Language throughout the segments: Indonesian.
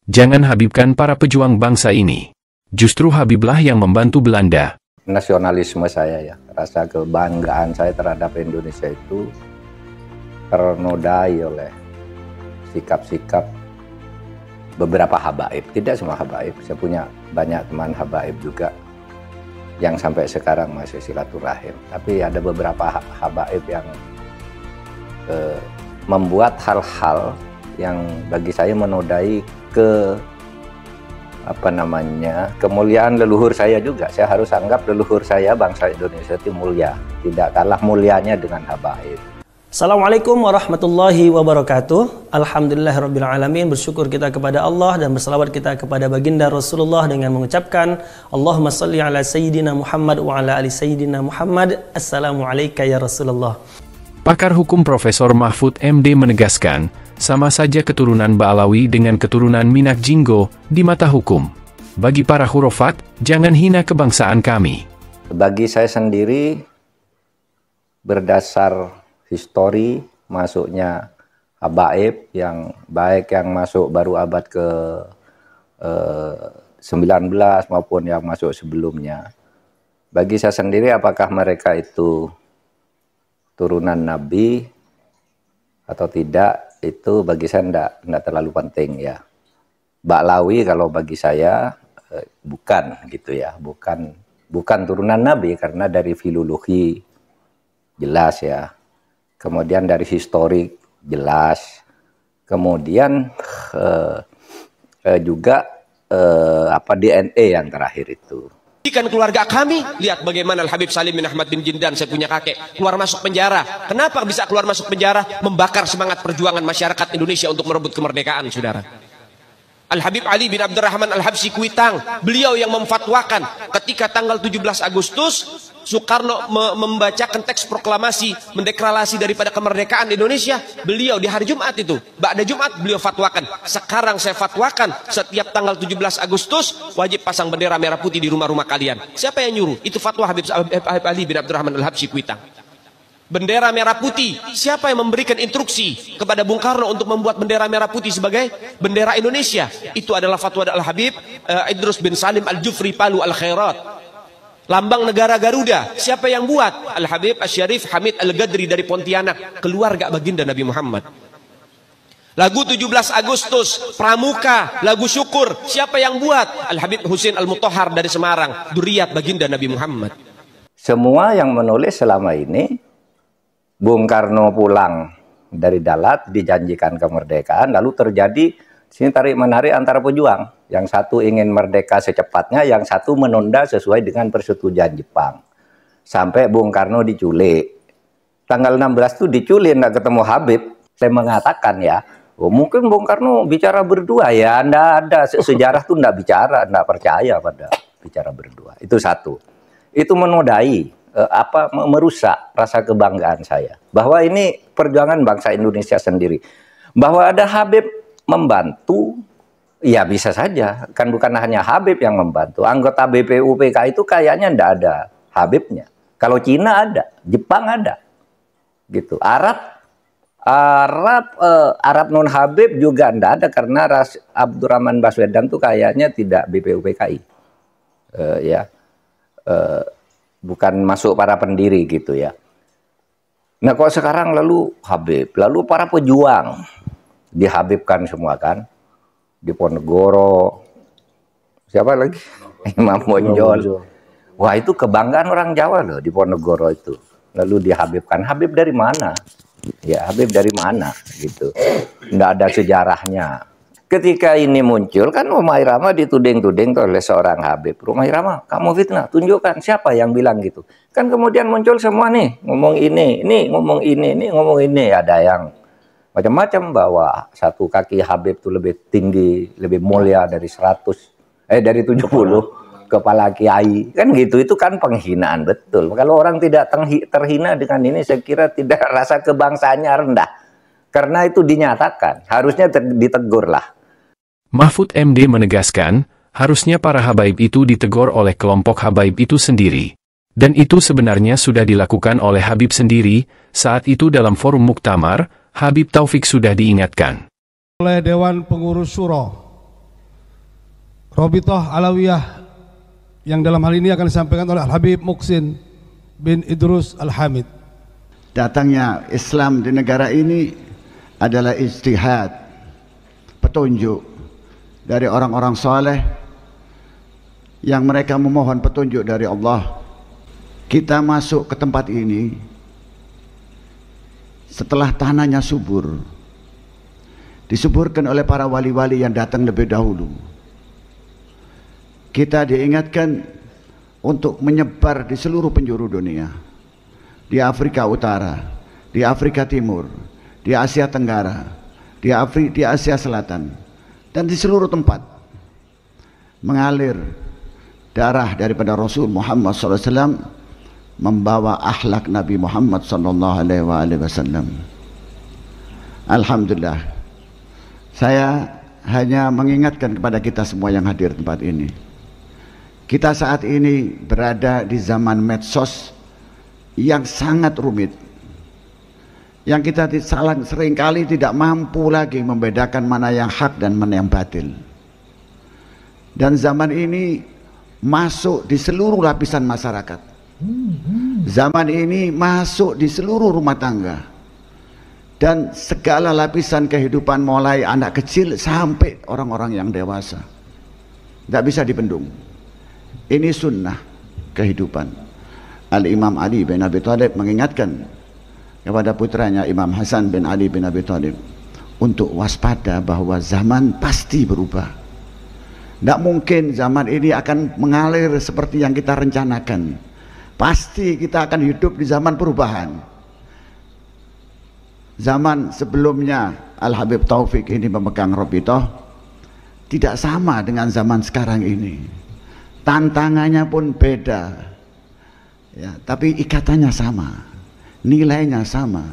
Jangan habibkan para pejuang bangsa ini. Justru Habiblah yang membantu Belanda. Nasionalisme saya ya, rasa kebanggaan saya terhadap Indonesia itu ternodai oleh sikap-sikap beberapa habaib. Tidak semua habaib, saya punya banyak teman habaib juga yang sampai sekarang masih silaturahim. Tapi ada beberapa habaib yang membuat hal-hal yang bagi saya menodai kemuliaan leluhur saya juga. Saya harus anggap leluhur saya, bangsa Indonesia itu mulia, tidak kalah mulianya dengan habaib. Assalamualaikum warahmatullahi wabarakatuh. Alhamdulillahirrabbilalamin. Bersyukur kita kepada Allah dan berselawat kita kepada baginda Rasulullah dengan mengucapkan Allahumma salli ala Sayyidina Muhammad wa ala ali Sayyidina Muhammad. Assalamualaikum ya Rasulullah. Pakar hukum Profesor Mahfud MD menegaskan, sama saja keturunan Ba'alawi dengan keturunan Minak Jinggo di mata hukum. Bagi para hurufat, jangan hina kebangsaan kami. Bagi saya sendiri, berdasar histori masuknya habaib yang baik yang masuk baru abad ke 19 maupun yang masuk sebelumnya. Bagi saya sendiri, apakah mereka itu turunan Nabi atau tidak, itu bagi saya tidak terlalu penting ya. Ba'alawi kalau bagi saya bukan gitu ya, bukan turunan Nabi karena dari filologi jelas ya. Kemudian dari historik jelas. Kemudian juga DNA yang terakhir itu. Kan keluarga kami, lihat bagaimana Al-Habib Salim bin Ahmad bin Jindan, saya punya kakek, keluar masuk penjara. Kenapa bisa keluar masuk penjara? Membakar semangat perjuangan masyarakat Indonesia untuk merebut kemerdekaan, saudara. Al-Habib Ali bin Abdurrahman Al-Habsyi Kuitang, beliau yang memfatwakan ketika tanggal 17 Agustus Soekarno membacakan teks proklamasi mendeklarasi daripada kemerdekaan Indonesia. Beliau di hari Jumat itu, ba'da Jumat beliau fatwakan, sekarang saya fatwakan setiap tanggal 17 Agustus wajib pasang bendera merah putih di rumah-rumah kalian. Siapa yang nyuruh? Itu fatwa Habib Ali bin Abdurrahman Al-Habsyi Kuitang. Bendera merah putih, siapa yang memberikan instruksi kepada Bung Karno untuk membuat bendera merah putih sebagai bendera Indonesia? Itu adalah fatwa Al-Habib Idrus bin Salim Al-Jufri Palu Al-Khairat. Lambang negara Garuda, siapa yang buat? Al-Habib Asy-Syarif Hamid Al-Gadri dari Pontianak, keluarga baginda Nabi Muhammad. Lagu 17 Agustus, Pramuka, lagu syukur, siapa yang buat? Al-Habib Husain Al-Mutahhar dari Semarang, dzurriyyah baginda Nabi Muhammad. Semua yang menulis selama ini, Bung Karno pulang dari Dalat, dijanjikan kemerdekaan, lalu terjadi sini tarik-menarik antara pejuang. Yang satu ingin merdeka secepatnya, yang satu menunda sesuai dengan persetujuan Jepang. Sampai Bung Karno diculik. Tanggal 16 itu diculik, nggak ketemu Habib. Saya mengatakan ya, mungkin Bung Karno bicara berdua ya, nggak ada. Sejarah tuh nggak bicara, nggak percaya pada bicara berdua. Itu satu. Itu menodai, merusak rasa kebanggaan saya. Bahwa ini perjuangan bangsa Indonesia sendiri. Bahwa ada Habib membantu, ya bisa saja, kan bukan hanya Habib yang membantu. Anggota BPUPK itu kayaknya ndak ada Habibnya. Kalau Cina ada, Jepang ada, gitu. Arab non Habib juga ndak ada karena Abdurrahman Baswedan tuh kayaknya tidak BPUPKI, bukan masuk para pendiri gitu ya. Nah kok sekarang lalu Habib, lalu para pejuang dihabibkan semua kan, Diponegoro, siapa lagi? Imam Bonjol. Wah itu kebanggaan orang Jawa loh, Diponegoro itu. Lalu dihabibkan. Habib dari mana? Ya Habib dari mana gitu. Nggak ada sejarahnya. Ketika ini muncul kan Rumah Irama dituding-tuding oleh seorang Habib. Rumah Irama, kamu fitnah, tunjukkan siapa yang bilang gitu. Kan kemudian muncul semua nih, ngomong ini ngomong ini ngomong ini. Ada yang macam-macam bahwa satu kaki Habib itu lebih tinggi, lebih mulia dari 70 kepala kiai. Kan gitu, itu kan penghinaan betul. Kalau orang tidak terhina dengan ini, saya kira tidak, rasa kebangsaannya rendah. Karena itu dinyatakan, harusnya ditegur lah. Mahfud MD menegaskan, harusnya para habaib itu ditegur oleh kelompok habaib itu sendiri. Dan itu sebenarnya sudah dilakukan oleh Habib sendiri, saat itu dalam forum muktamar, Habib Taufik sudah diingatkan oleh Dewan Pengurus Syuro Rabithah Alawiyah yang dalam hal ini akan disampaikan oleh Al-Habib Muhsin bin Idrus Al-Hamid. Datangnya Islam di negara ini adalah ijtihad, petunjuk dari orang-orang saleh yang mereka memohon petunjuk dari Allah. Kita masuk ke tempat ini setelah tanahnya subur, disuburkan oleh para wali-wali yang datang lebih dahulu. Kita diingatkan untuk menyebar di seluruh penjuru dunia, di Afrika Utara, di Afrika Timur, di Asia Tenggara, di Asia Selatan, dan di seluruh tempat mengalir darah daripada Rasul Muhammad SAW, membawa akhlak Nabi Muhammad SAW. Alhamdulillah, saya hanya mengingatkan kepada kita semua yang hadir di tempat ini, kita saat ini berada di zaman medsos yang sangat rumit, yang kita seringkali tidak mampu lagi membedakan mana yang hak dan mana yang batil. Dan zaman ini masuk di seluruh lapisan masyarakat. Zaman ini masuk di seluruh rumah tangga dan segala lapisan kehidupan, mulai anak kecil sampai orang-orang yang dewasa. Tidak bisa dibendung. Ini sunnah kehidupan. Al-Imam Ali bin Abi Thalib mengingatkan kepada putranya Imam Hasan bin Ali bin Abi Thalib untuk waspada bahwa zaman pasti berubah. Tidak mungkin zaman ini akan mengalir seperti yang kita rencanakan. Pasti kita akan hidup di zaman perubahan. Zaman sebelumnya Al-Habib Taufik ini memegang Rabithah tidak sama dengan zaman sekarang ini. Tantangannya pun beda, ya, tapi ikatannya sama, nilainya sama,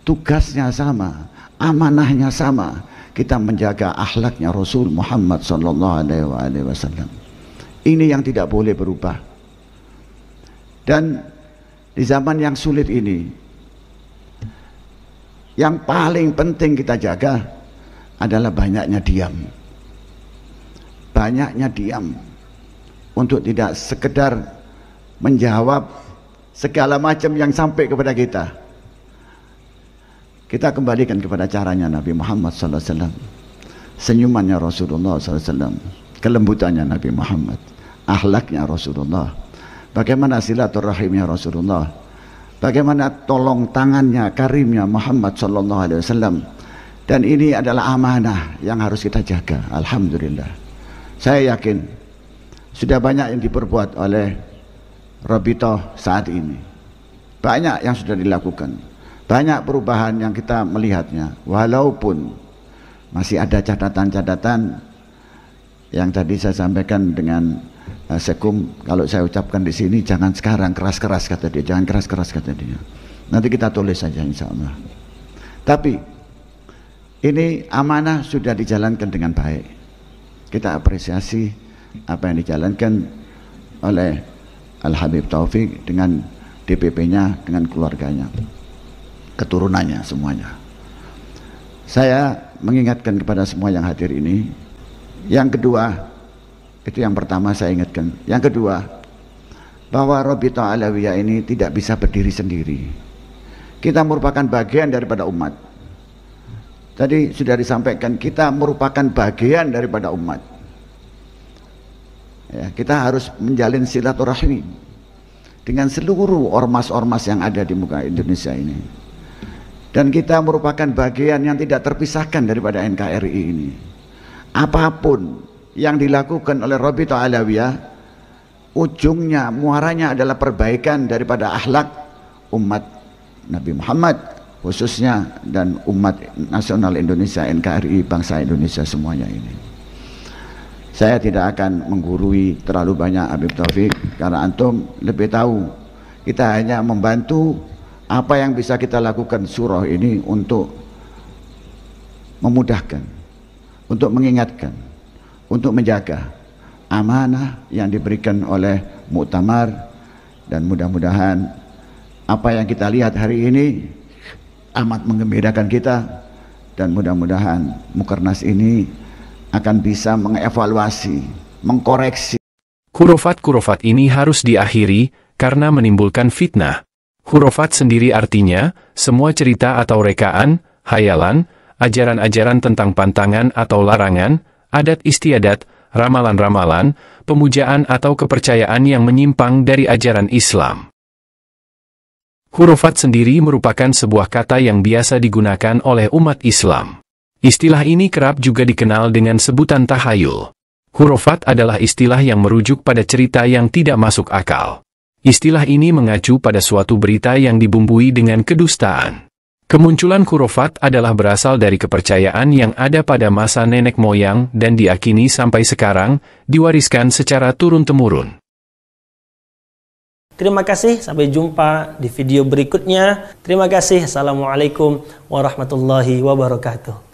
tugasnya sama, amanahnya sama. Kita menjaga akhlaknya Rasul Muhammad SAW. Ini yang tidak boleh berubah. Dan di zaman yang sulit ini, yang paling penting kita jaga adalah banyaknya diam. Banyaknya diam, untuk tidak sekedar menjawab segala macam yang sampai kepada kita. Kita kembalikan kepada caranya Nabi Muhammad SAW, senyumannya Rasulullah SAW, kelembutannya Nabi Muhammad, akhlaknya Rasulullah, bagaimana silaturahimnya Rasulullah, bagaimana tolong tangannya, karimnya Muhammad SAW. Dan ini adalah amanah yang harus kita jaga. Alhamdulillah, saya yakin sudah banyak yang diperbuat oleh Rabithah saat ini. Banyak yang sudah dilakukan, banyak perubahan yang kita melihatnya. Walaupun masih ada catatan-catatan yang tadi saya sampaikan dengan Sekum, kalau saya ucapkan di sini jangan sekarang keras-keras kata dia, jangan keras-keras kata dia. Nanti kita tulis saja insya Allah. Tapi ini amanah sudah dijalankan dengan baik. Kita apresiasi apa yang dijalankan oleh Al-Habib Taufik dengan DPP-nya, dengan keluarganya, keturunannya, semuanya. Saya mengingatkan kepada semua yang hadir ini. Yang kedua, itu yang pertama saya ingatkan. Yang kedua, bahwa Rabithah Alawiyah ini tidak bisa berdiri sendiri. Kita merupakan bagian daripada umat. Tadi sudah disampaikan, kita merupakan bagian daripada umat. Ya, kita harus menjalin silaturahmi dengan seluruh ormas-ormas yang ada di muka Indonesia ini. Dan kita merupakan bagian yang tidak terpisahkan daripada NKRI ini. Apapun yang dilakukan oleh Rabithah Alawiyah, ujungnya, muaranya adalah perbaikan daripada akhlak umat Nabi Muhammad khususnya, dan umat nasional Indonesia, NKRI, bangsa Indonesia semuanya ini. Saya tidak akan menggurui terlalu banyak Habib Taufik, karena antum lebih tahu. Kita hanya membantu apa yang bisa kita lakukan surah ini untuk memudahkan, untuk mengingatkan, untuk menjaga amanah yang diberikan oleh Muktamar. Dan mudah-mudahan apa yang kita lihat hari ini amat menggembirakan kita, dan mudah-mudahan Mukernas ini akan bisa mengevaluasi mengkoreksi. Khurafat-khurafat ini harus diakhiri karena menimbulkan fitnah. Khurafat sendiri artinya semua cerita atau rekaan, hayalan, ajaran-ajaran tentang pantangan atau larangan, adat istiadat, ramalan-ramalan, pemujaan atau kepercayaan yang menyimpang dari ajaran Islam. Khurafat sendiri merupakan sebuah kata yang biasa digunakan oleh umat Islam. Istilah ini kerap juga dikenal dengan sebutan tahayul. Khurafat adalah istilah yang merujuk pada cerita yang tidak masuk akal. Istilah ini mengacu pada suatu berita yang dibumbui dengan kedustaan. Kemunculan khurafat adalah berasal dari kepercayaan yang ada pada masa nenek moyang dan diakini sampai sekarang, diwariskan secara turun-temurun. Terima kasih, sampai jumpa di video berikutnya. Terima kasih. Assalamualaikum warahmatullahi wabarakatuh.